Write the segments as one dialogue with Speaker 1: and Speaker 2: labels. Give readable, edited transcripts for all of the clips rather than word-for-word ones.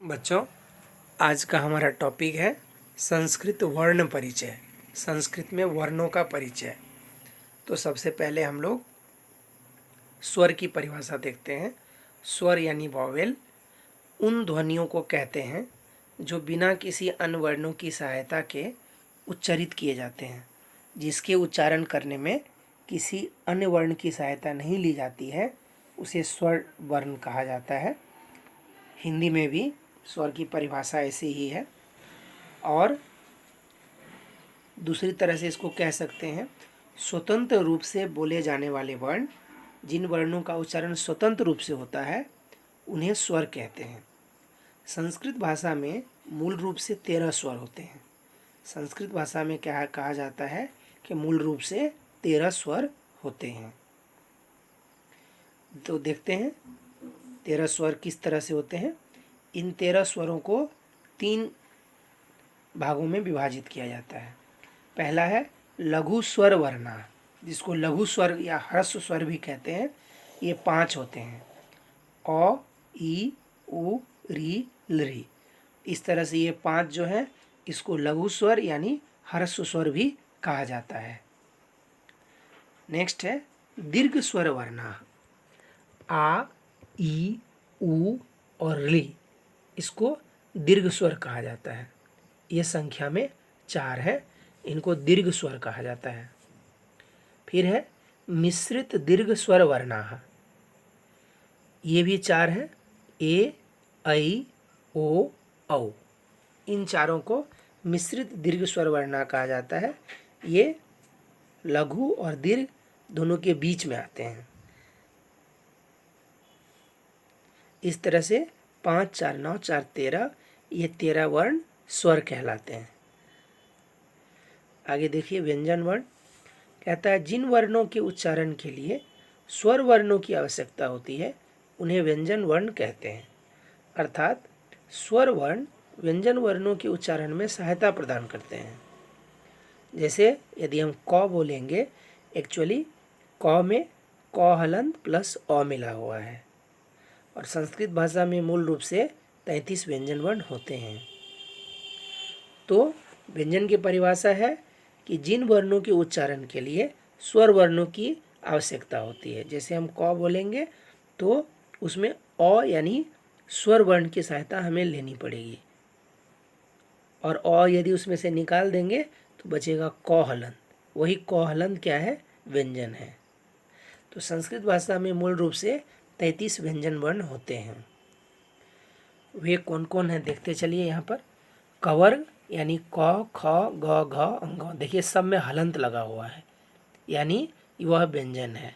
Speaker 1: बच्चों, आज का हमारा टॉपिक है संस्कृत वर्ण परिचय। संस्कृत में वर्णों का परिचय। तो सबसे पहले हम लोग स्वर की परिभाषा देखते हैं। स्वर यानी वॉवेल उन ध्वनियों को कहते हैं जो बिना किसी अन्य वर्णों की सहायता के उच्चारित किए जाते हैं, जिसके उच्चारण करने में किसी अन्य वर्ण की सहायता नहीं ली जाती है, उसे स्वर वर्ण कहा जाता है। हिंदी में भी स्वर की परिभाषा ऐसी ही है। और दूसरी तरह से इसको कह सकते हैं स्वतंत्र रूप से बोले जाने वाले वर्ण। जिन वर्णों का उच्चारण स्वतंत्र रूप से होता है उन्हें स्वर कहते हैं। संस्कृत भाषा में मूल रूप से 13 स्वर होते हैं। संस्कृत भाषा में क्या कहा जाता है कि मूल रूप से 13 स्वर होते हैं। तो देखते हैं 13 स्वर किस तरह से होते हैं। इन 13 स्वरों को 3 भागों में विभाजित किया जाता है। पहला है लघु स्वर वर्णा, जिसको लघु स्वर या ह्रस्व स्वर भी कहते हैं। ये 5 होते हैं, अ, ई, उ, री, लृ। इस तरह से ये 5 जो है इसको लघु स्वर यानी ह्रस्व स्वर भी कहा जाता है। नेक्स्ट है दीर्घ स्वर वर्णा, आ, ई, उ और ऋ। इसको दीर्घ स्वर कहा जाता है। ये संख्या में 4 है, इनको दीर्घ स्वर कहा जाता है। फिर है मिश्रित दीर्घ स्वर वर्णा, ये भी 4 है, ए, ऐ, ओ, औ। इन चारों को मिश्रित दीर्घ स्वर वर्णा कहा जाता है। ये लघु और दीर्घ दोनों के बीच में आते हैं। इस तरह से 5, 4, 9, 4, 13 ये 13 वर्ण स्वर कहलाते हैं। आगे देखिए व्यंजन वर्ण कहता है जिन वर्णों के उच्चारण के लिए स्वर वर्णों की आवश्यकता होती है उन्हें व्यंजन वर्ण कहते हैं। अर्थात स्वर वर्ण व्यंजन वर्णों के उच्चारण में सहायता प्रदान करते हैं। जैसे यदि हम क बोलेंगे, एक्चुअली क में क हलंत प्लस अ मिला हुआ है और संस्कृत भाषा में मूल रूप से 33 व्यंजन वर्ण होते हैं। तो व्यंजन की परिभाषा है कि जिन वर्णों के उच्चारण के लिए स्वर वर्णों की आवश्यकता होती है। जैसे हम क बोलेंगे तो उसमें अ यानी स्वर वर्ण की सहायता हमें लेनी पड़ेगी और अ यदि उसमें से निकाल देंगे तो बचेगा क हलंत। वही क हलंत क्या है? व्यंजन है। तो संस्कृत भाषा में मूल रूप से 33 व्यंजन वर्ण होते हैं। वे कौन कौन हैं देखते चलिए। यहाँ पर कवर्ग यानी क, ख, ग, घ, अंग। देखिए सब में हलंत लगा हुआ है, यानी वह व्यंजन है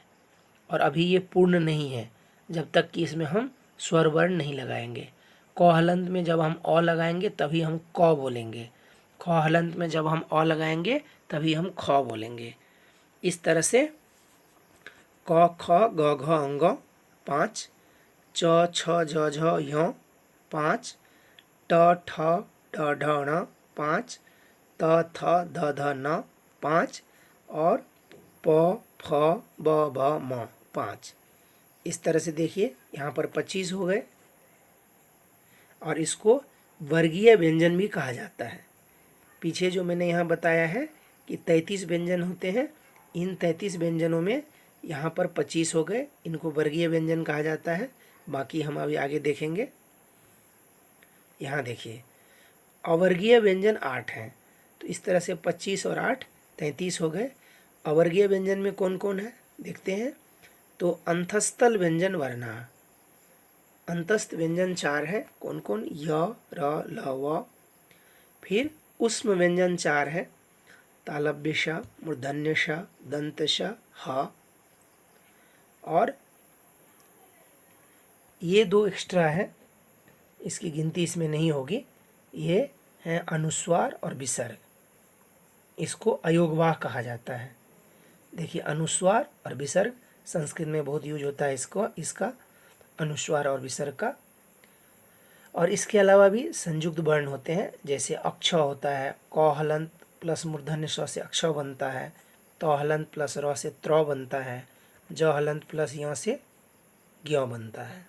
Speaker 1: और अभी ये पूर्ण नहीं है जब तक कि इसमें हम स्वर वर्ण नहीं लगाएंगे। क हलंत में जब हम अ लगाएंगे तभी हम क बोलेंगे। ख हलंत में जब हम अ लगाएंगे तभी हम ख बोलेंगे। इस तरह से क, ख, ग, घ, अंग 5, च, छ, ज, झ, य 5, ट, ठ, ड, ढ, ण 5, त, थ, ध, ध, न 5 और प, फ, ब, भ, म 5। इस तरह से देखिए यहाँ पर 25 हो गए और इसको वर्गीय व्यंजन भी कहा जाता है। पीछे जो मैंने यहाँ बताया है कि 33 व्यंजन होते हैं, इन 33 व्यंजनों में यहाँ पर 25 हो गए, इनको वर्गीय व्यंजन कहा जाता है। बाकी हम अभी आगे देखेंगे। यहाँ देखिए अवर्गीय व्यंजन 8 हैं, तो इस तरह से 25 और 8 33 हो गए। अवर्गीय व्यंजन में कौन कौन है देखते हैं। तो अंतस्थल व्यंजन वर्णा, अंतस्थ व्यंजन 4 है। कौन कौन? य, र, ल, व। फिर उष्म व्यंजन 4 है, तालव्य श, मूर्धन्य श, दंत श, ह। और ये 2 एक्स्ट्रा है, इसकी गिनती इसमें नहीं होगी। ये हैं अनुस्वार और विसर्ग। इसको अयोगवाह कहा जाता है। देखिए अनुस्वार और विसर्ग संस्कृत में बहुत यूज होता है इसका अनुस्वार और विसर्ग का। और इसके अलावा भी संयुक्त वर्ण होते हैं, जैसे अक्ष होता है, क हलंत प्लस मूर्धन्य श से अक्ष बनता है, त हलंत प्लस र से त्र बनता है, ज हलंत प्लस य से ज्ञ बनता है।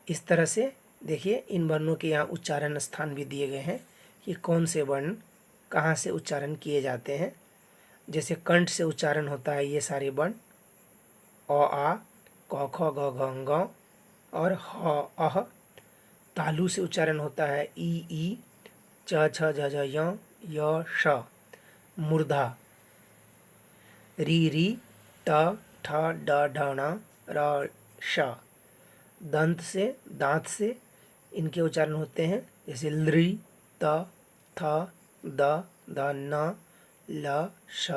Speaker 1: इस तरह से देखिए इन वर्णों के यहाँ उच्चारण स्थान भी दिए गए हैं कि कौन से वर्ण कहाँ से उच्चारण किए जाते हैं। जैसे कंठ से उच्चारण होता है ये सारे वर्ण अ आ क ख ग घ ङ और ह अह। तालु से उच्चारण होता है ई च छ झ झ य श। मूर्धा री ट ठ ड ढ ण र श। दांत से इनके उच्चारण होते हैं जैसे लृ त थ द ध न ल श।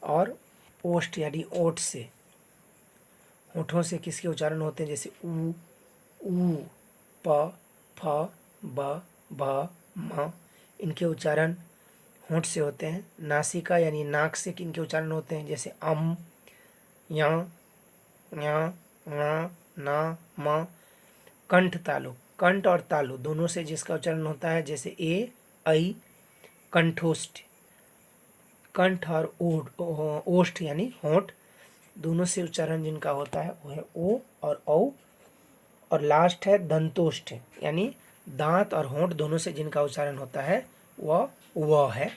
Speaker 1: और ओष्ठ यानी ओठ से, होठों से किसके उच्चारण होते हैं जैसे ऊ प फ ब भ म। इनके उच्चारण होंठ से होते हैं। नासिका यानी नाक से इनके उच्चारण होते हैं जैसे य ञ ङ न म। कंठ तालु, कंठ और तालु दोनों से जिसका उच्चारण होता है जैसे ए ऐ कंठोष्ठ। कंठ और ओष्ठ यानी होंठ दोनों से उच्चारण जिनका होता है वो है ओ और औ। और लास्ट है दंतोष्ठ यानी दांत और होंठ दोनों से जिनका उच्चारण होता है वह है।